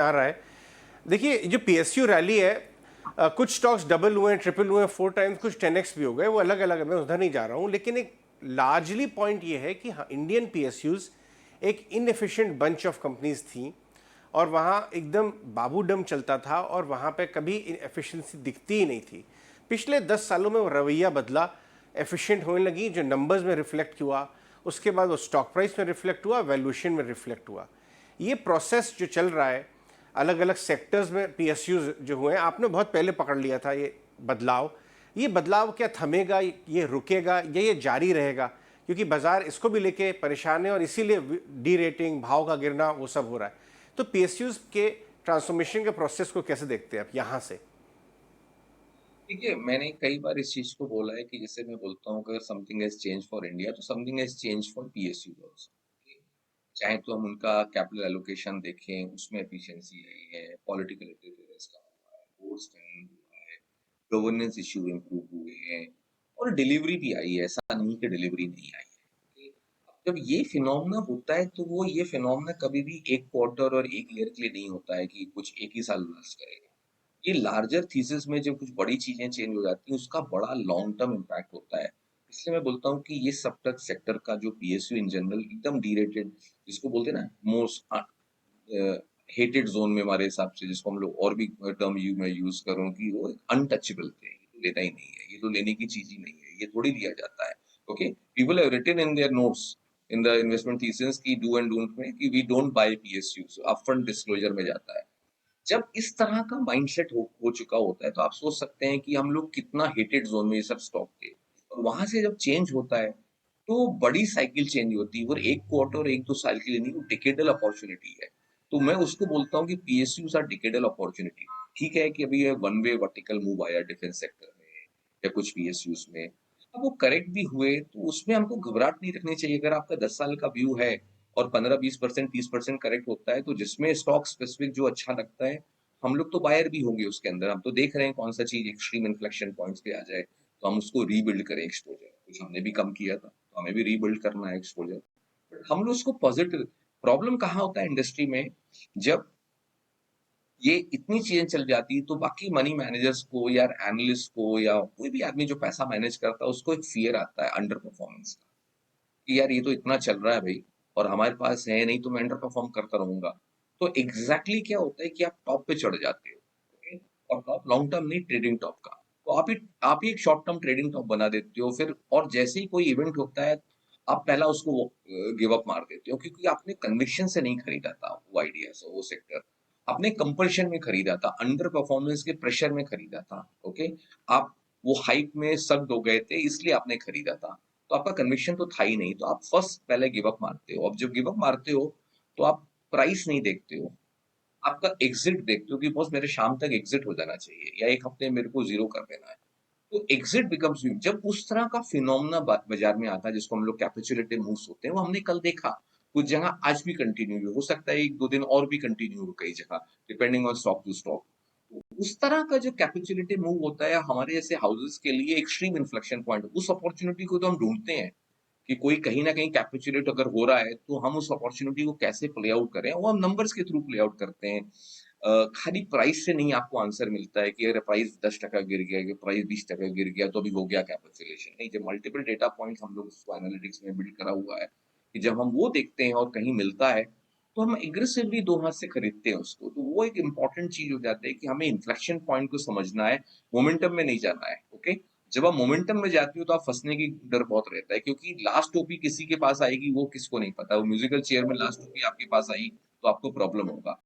आ रहा है। देखिए जो पीएसयू रैली है, कुछ स्टॉक्स डबल हुए, ट्रिपल हुए, 4 टाइम्स, कुछ 10x भी हो गए, वो अलग अलग है, मैं उधर नहीं जा रहा हूँ। लेकिन एक लार्जली पॉइंट ये है कि हाँ, इंडियन पीएसयूज एक इनएफिशिएंट बंच ऑफ कंपनीज थी और वहाँ एकदम बाबूडम चलता था और वहाँ पे कभी एफिशिएंसी दिखती ही नहीं थी। पिछले 10 सालों में वो रवैया बदला, एफिशिएंट होने लगी, जो नंबर्स में रिफ्लेक्ट हुआ, उसके बाद वो स्टॉक प्राइस में रिफ्लेक्ट हुआ, वैल्यूएशन में रिफ्लेक्ट हुआ। ये प्रोसेस जो चल रहा है अलग अलग सेक्टर्स में, पीएसयूज जो हुए हैं, आपने बहुत पहले पकड़ लिया था ये बदलाव क्या थमेगा, ये रुकेगा या ये जारी रहेगा? क्योंकि बाजार इसको भी लेके परेशान है और इसीलिए डी रेटिंग, भाव का गिरना, वो सब हो रहा है। तो पीएसयूज के ट्रांसफॉर्मेशन के प्रोसेस को कैसे देखते हैं आप यहाँ से? देखिए, मैंने कई बार इस चीज़ को बोला है कि जैसे मैं बोलता हूँ, अगर something has change for India, तो something has change for PSU also. चाहे तो हम उनका कैपिटल एलोकेशन देखें, उसमें एफिशिएंसी आई है, पॉलिटिकल इंटरफेरेंस कम हुआ है, बोर्ड स्ट्रेंथ हुआ है, गवर्नेंस इश्यू इम्प्रूव हुए हैं और डिलीवरी भी आई है, ऐसा नहीं कि डिलीवरी नहीं आई है। अब जब ये फिनोमेना होता है, तो वो ये फिनोमेना कभी भी 1 क्वार्टर और 1 ईयर के लिए नहीं होता है कि कुछ 1 ही साल लास्ट करेगा। ये लार्जर थीसिस में जब कुछ बड़ी चीजें चेंज हो जाती हैं, उसका बड़ा लॉन्ग टर्म इम्पैक्ट होता है। इसलिए मैं बोलता हूँ कि ये सब तक सेक्टर का जो पीएसयू इन जनरल एकदम डीरेटेड, जिसको बोलते हैं ना मोस्ट हेटेड जोन में हमारे हिसाब से, जिसको हम लोग और भी टर्म मैं यूज करूँ कि वो अनटचेबल थे, ये तो लेना ही नहीं है, ये तो लेने की चीज ही नहीं है, ये थोड़ी लिया जाता है। Okay, people have written in their notes in the investment thesis की डू एंड डोंट में कि we don't buy PSU, upfront disclosure में जाता है। जब इस तरह का माइंडसेट हो चुका होता है, तो आप सोच सकते हैं कि हम लोग कितना हेटेड जोन में ये सब स्टॉक थे। और वहां से जब चेंज होता है, तो बड़ी साइकिल चेंज होती है, और 1 क्वार्टर और 1-2 साल के लिए नहीं, वो डिकेडल अपॉर्चुनिटी है। तो मैं उसको बोलता हूँ कि पीएसयूज आर डिकेडल अपॉर्चुनिटी। ठीक है कि अभी ये वन वे वर्टिकल मूव आया डिफेंस सेक्टर में या कुछ पीएसयूज में, अब वो करेक्ट भी हुए, तो उसमें हमको घबराहट नहीं रखनी चाहिए। अगर आपका 10 साल का व्यू है और 15-20%, 30% करेक्ट होता है, तो जिसमें स्टॉक स्पेसिफिक जो अच्छा लगता है, हम लोग तो बायर भी होंगे उसके अंदर। हम तो देख रहे हैं कौन सा चीज एक्सट्रीम इन्फ्लेक्शन पॉइंट्स पे आ जाए, तो हम उसको रीबिल्ड करें एक्सपोजर। कुछ हमने भी कम किया था, तो हमें भी रीबिल्ड करना है एक्सपोजर। बट हम लोग उसको पॉजिटिव, प्रॉब्लम कहाँ होता है इंडस्ट्री में, जब ये इतनी चीजें चल जाती है, तो बाकी मनी मैनेजर्स को या एनालिस्ट को या कोई भी आदमी जो पैसा मैनेज करता है, उसको एक फियर आता है अंडर परफॉर्मेंस का, कि यार ये तो इतना चल रहा है भाई, और हमारे पास है नहीं, तो मैं अंडर परफॉर्म करता रहूंगा। तो एग्जैक्टली क्या होता है कि आप टॉप पे चढ़ जाते हो। ओके, और टॉप लॉन्ग टर्म नहीं, ट्रेडिंग टॉप का। तो आप ही एक शॉर्ट टर्म ट्रेडिंग टॉप बना देते हो फिर, और जैसे ही कोई इवेंट होता है, आप पहला उसको गिव अप मार देते हो, क्योंकि आपने कन्विक्शन से नहीं खरीदा था वो आइडिया, वो सेक्टर आपने कंपल्शन में खरीदा था, अंडर परफॉर्मेंस के प्रेशर में खरीदा था। ओके, आप वो हाइप में सख्त हो गए थे, इसलिए आपने खरीदा था। तो आपका कन्विक्शन तो था ही नहीं, तो आप फर्स्ट पहले गिव अप मारते हो। अब जब गिव अप मारते हो, तो आप प्राइस नहीं देखते हो, आपका एग्जिट देखते हो कि बॉस मेरे शाम तक एग्जिट हो जाना चाहिए, या 1 हफ्ते मेरे को जीरो कर देना है। तो एग्जिट बिकम्स व्यू। जब उस तरह का फिनोमेना बाजार में आता है, जिसको हम लोग कैपिचुलेटिव मूव्स होते हैं, वो हमने कल देखा। कुछ जगह आज भी कंटिन्यू हो सकता है, 1-2 दिन और भी कंटिन्यू हो कई जगह, depending on stock to stock. उस तरह का जो कैपिचुलेटिव मूव होता है, हमारे जैसे हाउसेस के लिए एक्सट्रीम इन्फ्लेक्शन पॉइंट, उस अपॉर्चुनिटी को तो हम ढूंढते हैं कि कोई कहीं ना कहीं कैपिचुलेट अगर हो रहा है, तो हम उस अपॉर्चुनिटी को कैसे प्ले आउट करें, वो हम नंबर्स के थ्रू प्ले आउट करते हैं। खाली प्राइस से नहीं आपको आंसर मिलता है कि अगर प्राइस 10% गिर गया, कि प्राइस 20% गिर गया, तो अभी हो गया कैपिचुलेशन। नहीं, जब मल्टीपल डेटा पॉइंट्स हम लोग उसको एनालिटिक्स में बिल्ड करा हुआ है, कि जब हम वो देखते हैं और कहीं मिलता है, तो हम एग्रेसिवली 2 हाथ से खरीदते हैं उसको। तो वो एक इंपॉर्टेंट चीज हो जाता है कि हमें इन्फ्लेक्शन पॉइंट को समझना है, मोमेंटम में नहीं जाना है। ओके, जब आप मोमेंटम में जाती हो, तो आप फंसने की डर बहुत रहता है, क्योंकि लास्ट टोपी किसी के पास आएगी वो किसको नहीं पता। वो म्यूजिकल चेयर में लास्ट टोपी आपके पास आई, तो आपको प्रॉब्लम होगा।